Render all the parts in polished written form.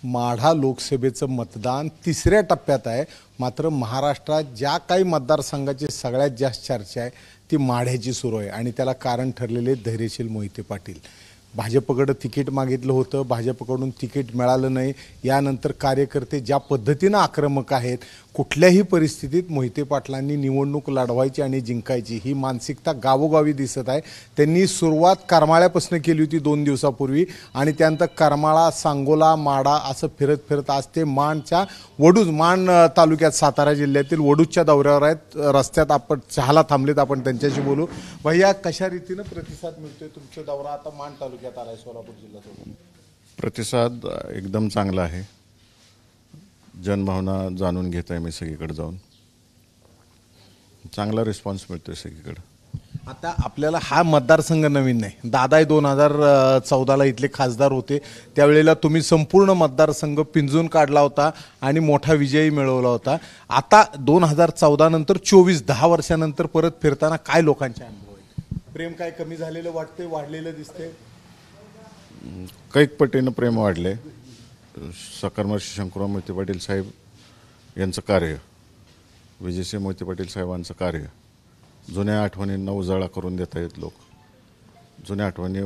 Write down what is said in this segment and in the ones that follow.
माढा लोकसभेचं मतदान तिसऱ्या टप्प्यात आहे। मात्र महाराष्ट्रात ज्या काही मतदारसंघाची सगळ्यात जास्त चर्चा आहे ती माढ्याची सुरू आहे आणि त्याला कारण ठरलेले धैर्यशील मोहिते पाटील। भाजपकडे तिकीट मागितलं होतं, भाजपकडून तिकीट मिळालं नाही। यानंतर कार्यकर्ते ज्या पद्धतीने आक्रमक आहेत, कुठल्याही परिस्थितीत मोहिते पाटलांनी निवडणूक लढवायची आणि जिंकायची ही मानसिकता गावोगावी दिसत आहे। त्यांनी सुरुवात करमाळ्यापासून केली होती 2 दिवसापूर्वी आणि त्यानंतर करमाळा, सांगोला, माढा असं फिरत फिरत आज ते माण तालुक्यात सातारा जिल्ह्यातील वडूजच्या दौऱ्यावर आहेत। रस्त्यात आपण चहाला थांबलेत, आपण त्यांच्याशी बोलू। भैया, कशा रीतीने प्रतिसाद मिळतोय? तुमचा दौरा आता माण तालुक्यात आलाय, सोलापूर जिल्ह्यात। प्रतिसाद एकदम चांगला आहे। जनभावना जाणून घेत आहे मी सगळीकडे जाऊन, चांगला रिस्पॉन्स मिळतोय सगळीकडे। आता आपल्याला हा मतदारसंघ नवीन नाही, दादा 2014ला इथले खासदार होते, त्यावेळेला तुम्ही संपूर्ण मतदारसंघ पिंजून काढला होता आणि मोठा विजयी मिळवला होता। आता 2014 नंतर 10 वर्षानंतर परत फिरताना काय लोकांचे अनुभव आहेत? प्रेम काय कमी झालेलं वाटतंय, वाढलेलं दिसतंय? कैक पटीनं प्रेम वाढले। सकर्मर्शी शंकरराव मोहिते पाटील साहेब यांचं कार्य, विजयसिंह मोहिते पाटील साहेबांचं कार्य, जुन्या आठवणींना उजाळा करून देत आहेत लोक। जुन्या आठवणी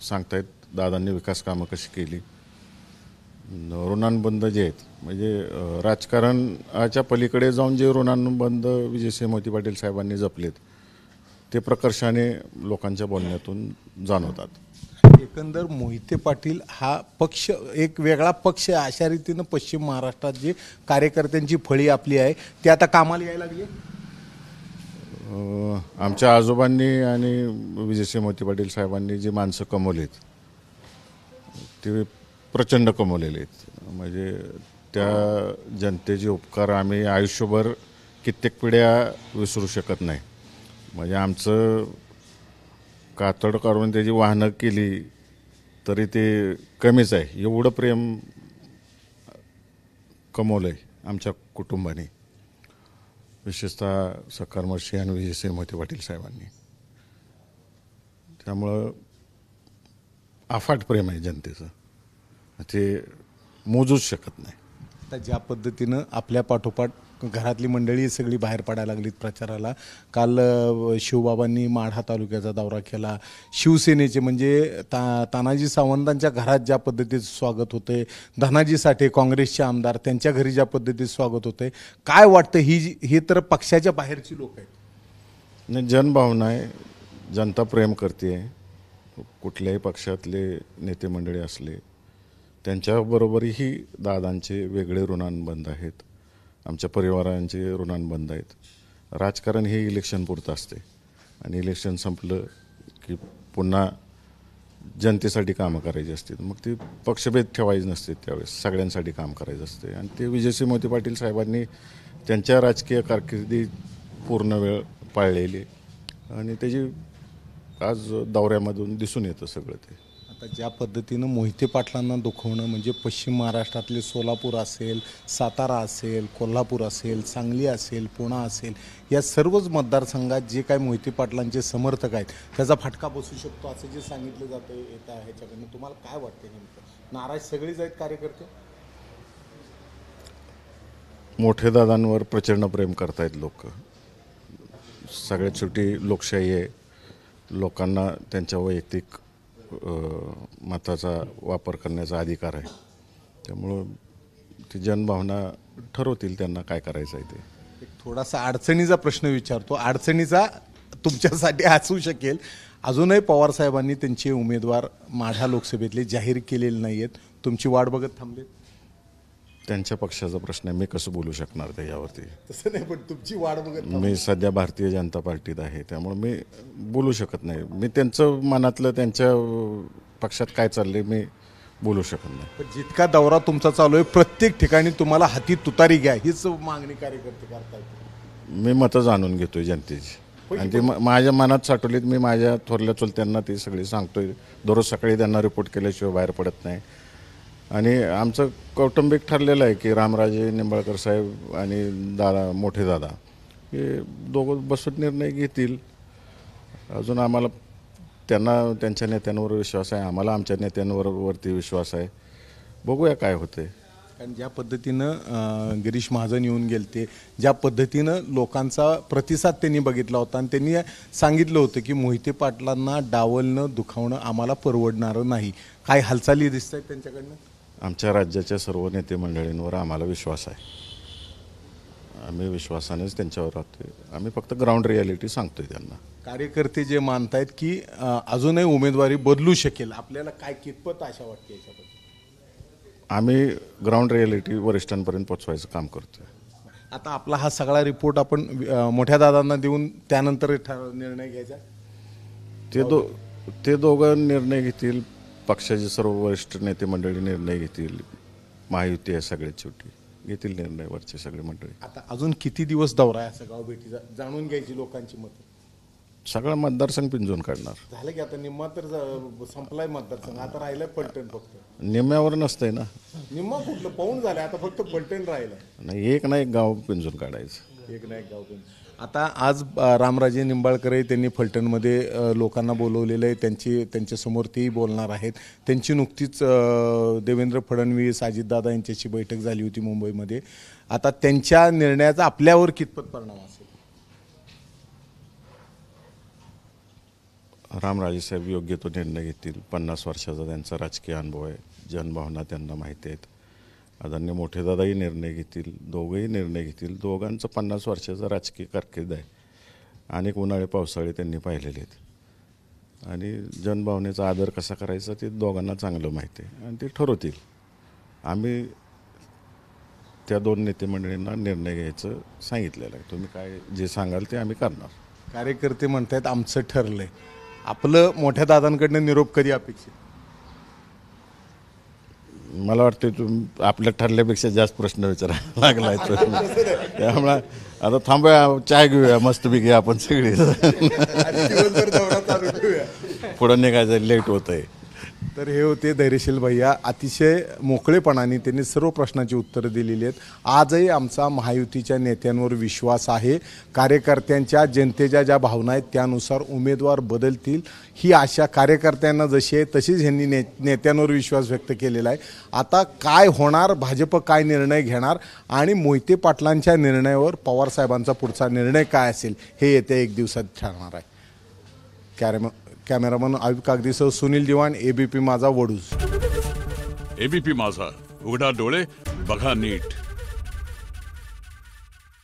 सांगतायत दादांनी विकास कामं कशी केली। ऋणानुबंध जे आहेत, म्हणजे राजकारणाच्या पलीकडे जाऊन जे ऋणानुबंध विजयसिंह मोहिते पाटील साहेबांनी जपलेत ते प्रकर्षाने लोकांच्या बोलण्यातून जाणवतात। एकंदर मोहिते पाटील हा पक्ष एक वेगळा पक्ष आहे, अशा रीतीनं पश्चिम महाराष्ट्रात जी कार्यकर्त्यांची फळी आपली आहे ती आता कामाला यायला लागली। आमच्या आजोबांनी आणि विजयसिंह मोहिते पाटील साहेबांनी जी माणसं कमवलीत ते प्रचंड कमवलेले आहेत। म्हणजे त्या जनतेचे उपकार आम्ही आयुष्यभर कित्येक पिढ्या विसरू शकत नाही। म्हणजे आमचं कातड काढून त्याची वाहनं केली तरी ते कमीच आहे, एवढं प्रेम कमवलं आहे आमच्या कुटुंबाने, विशेषतः सकर्मर्शी आणि विजयसिंह मोहिते पाटील साहेबांनी। त्यामुळं अफाट प्रेम आहे जनतेचं, ते मोजूच शकत नाही। आता ज्या पद्धतीनं आपल्या पाठोपाठ घरातली मंडळी सगळी बाहेर पडायला लागलीत प्रचाराला, काल शिवबाबांनी माढा तालुक्याचा दौरा केला। शिवसेनेचे म्हणजे तानाजी सावंतांच्या घरात ज्या पद्धतीचं स्वागत होते, धनाजी साठे काँग्रेसचे आमदार त्यांच्या घरी ज्या पद्धतीचं स्वागत होते, काय वाटतं? ही तर पक्षाच्या बाहेरची लोक आहेत। नाही, जनभावना आहे, जनता प्रेम करते। कुठल्याही पक्षातले नेते मंडळी असले त्यांच्याबरोबरही दादांचे वेगळे ऋणानुबंध आहेत, आमच्या परिवारांचे ऋणानुबंध आहेत। राजकारण हे इलेक्शन पुरतं असते आणि इलेक्शन संपलं की पुन्हा जनतेसाठी कामं करायची असतात, मग ते पक्षभेद ठेवायचे नसते, त्यावेळेस सगळ्यांसाठी काम करायचं असते। आणि ते विजयसिंह मोहिते पाटील साहेबांनी त्यांच्या राजकीय कारकिर्दीत पूर्ण वेळ पाळलेली आणि त्याची आज दौऱ्यामधून दिसून येतं सगळं ते। आता ज्या पद्धतीनं मोहिते पाटलांना दुखवणं म्हणजे पश्चिम महाराष्ट्रातले सोलापूर असेल, सातारा असेल, कोल्हापूर असेल, सांगली असेल, पुणे असेल, या सर्वच मतदारसंघात जे काही मोहिते पाटलांचे समर्थक आहेत त्याचा फटका बसू शकतो असं जे सांगितलं जातं येत्या ह्याच्याकडनं, तुम्हाला काय वाटते? नेमकं नाराज सगळेच आहेत कार्यकर्ते? मोठे दादांवर प्रचंड प्रेम करतायत लोक। सगळ्यात शेवटी लोकशाही आहे, लोकांना त्यांच्या वैयक्तिक मताचा वापर करण्याचा अधिकार आहे। त्यामुळं ती जनभावना ठरवतील त्यांना काय करायचं आहे ते। एक थोडासा अडचणीचा प्रश्न विचारतो, अडचणीचा तुमच्यासाठी असू शकेल। अजूनही पवार साहेबांनी त्यांचे उमेदवार माढा लोकसभेतले जाहीर केलेले नाही आहेत, तुमची वाट बघत थांबलेत? त्यांच्या पक्षाचा प्रश्न आहे, मी कसं बोलू शकणार त्याच्यावरती? तसं नाही, पण तुमची वाट बघत मी सध्या भारतीय जनता पार्टीत आहे, त्यामुळे मी बोलू शकत नाही। मी त्यांचं मनातलं त्यांच्या पक्षात काय चाललंय मी बोलू शकत नाही। पण जितका दौरा तुमचा चालू आहे प्रत्येक ठिकाणी तुम्हाला हाती तुतारी घ्या हीच मागणी कार्यकर्ते करतात। मी मतं जाणून घेतोय जनतेची आणि ती माझ्या मनात साठवलीत। मी माझ्या थोरल्या चुलत्यांना ती सगळी सांगतोय, दररोज सकाळी त्यांना रिपोर्ट केल्याशिवाय बाहेर पडत नाही। आणि आमचं कौटुंबिक ठरलेलं आहे की रामराजे निंबाळकर साहेब आणि मोठे दादा हे दोघं बसून निर्णय घेतील। अजून आम्हाला त्यांना त्यांच्या नेत्यांवर विश्वास आहे, आम्हाला आमच्या नेत्यांवरती विश्वास आहे। बघूया काय होते. कारण ज्या पद्धतीनं गिरीश महाजन येऊन गेलते, ज्या पद्धतीनं लोकांचा प्रतिसाद त्यांनी बघितला होता आणि त्यांनी सांगितलं होतं की मोहिते पाटलांना डावलणं दुखावणं आम्हाला परवडणारं नाही. काय हालचाली दिसत आहेत त्यांच्याकडनं? आमच्या राज्याच्या सर्व नेते मंडळींवर आम्हाला विश्वास आहे. आम्ही विश्वासानेच त्यांच्यावर राहतोय. आम्ही फक्त ग्राउंड रियालिटी सांगतोय त्यांना. कार्यकर्ते जे मानतायत की अजूनही उमेदवारी बदलू शकेल, आपल्याला काय कितपत आशा वाटते याच्याबद्दल? आम्ही ग्राउंड रियालिटी वरिष्ठांपर्यंत पोहोचवायचं काम करतोय. आता आपला हा सगळा रिपोर्ट आपण मोठ्या दादांना देऊन त्यानंतर निर्णय घ्यायचा. ते दोघं निर्णय घेतील. पक्षाचे सर्व वरिष्ठ नेते मंडळी निर्णय घेतील. महायुती आहे सगळ्यात शेवटी, घेतील निर्णय वरचे सगळे मंडळी. आता अजून किती दिवस दौरा आहे असं गाव भेटीचा, जाणून घ्यायची लोकांची मतं? सगळा मतदारसंघ पिंजून काढणार. झालं की आता निम्मा तर संपलाय मतदारसंघ, आता राहिलाय पलटण. फक्त निम्म्यावर नसतंय ना. निम्मा कुठलं पाऊण झालंय, आता फक्त पलटण राहिलंय. नाही, एक ना एक गाव पिंजून काढायचं. एक ना एक गाव. आता आज रामराजे निंबाळकर त्यांनी फलटणमध्ये लोकांना बोलवलेलं आहे. त्यांच्यासमोर तेही बोलणार आहेत. त्यांची नुकतीच देवेंद्र फडणवीस, अजितदादा यांच्याशी बैठक झाली होती मुंबईमध्ये. आता त्यांच्या निर्णयाचा आपल्यावर कितपत परिणाम असेल? रामराजेसाहेब योग्य तो निर्णय घेतील. 50 वर्षाचा त्यांचा राजकीय अनुभव आहे. जनभावना त्यांना माहिती आहेत. आदरणीय मोठे दादाही निर्णय घेतील. दोघंही निर्णय घेतील. दोघांचं 50 वर्षाचा राजकीय कारकीर्द आहे. अनेक उन्हाळे पावसाळे त्यांनी पाहिलेले आहेत आणि जनभावनेचा आदर कसा करायचा ते दोघांना चांगलं माहिती आहे आणि ते ठरवतील. आम्ही त्या दोन नेते मंडळींना निर्णय घ्यायचं सांगितलेलं आहे. तुम्ही काय जे सांगाल ते आम्ही करणार. कार्यकर्ते म्हणतायत आमचं ठरलंय. आपलं मोठ्या दादांकडनं निरोप कधी अपेक्षित? मला वाटतं तुम्ही आपल्या ठरल्यापेक्षा जास्त प्रश्न विचारायला लागलाय. त्यामुळे आता थांबूया, चाय घेऊया मस्तपैकी आपण सगळे. पुढं निघायचं लेट होत आहे. तर हे होते धैर्यशील भैया. अतिशय मोकळेपणाने त्यांनी सर्व प्रश्नांची उत्तरं दिलेली आहेत. आजही आमचा महायुतीच्या नेत्यांवर विश्वास आहे. कार्यकर्त्यांच्या, जनतेच्या ज्या भावना आहेत त्यानुसार उमेदवार बदलतील ही आशा कार्यकर्त्यांना जशी आहे तशीच ह्यांनी नेत्यांवर विश्वास व्यक्त केलेला आहे. आता काय होणार, भाजप काय निर्णय घेणार आणि मोहिते पाटलांच्या निर्णयावर पवारसाहेबांचा पुढचा निर्णय काय असेल हे येत्या एक दिवसात ठरणार आहे. कॅमेरामन आयुब कागदीसह सुनील दिवाण, एबीपी माझा, वडूज. एबीपी माझा, उघडा डोळे बघा नीट.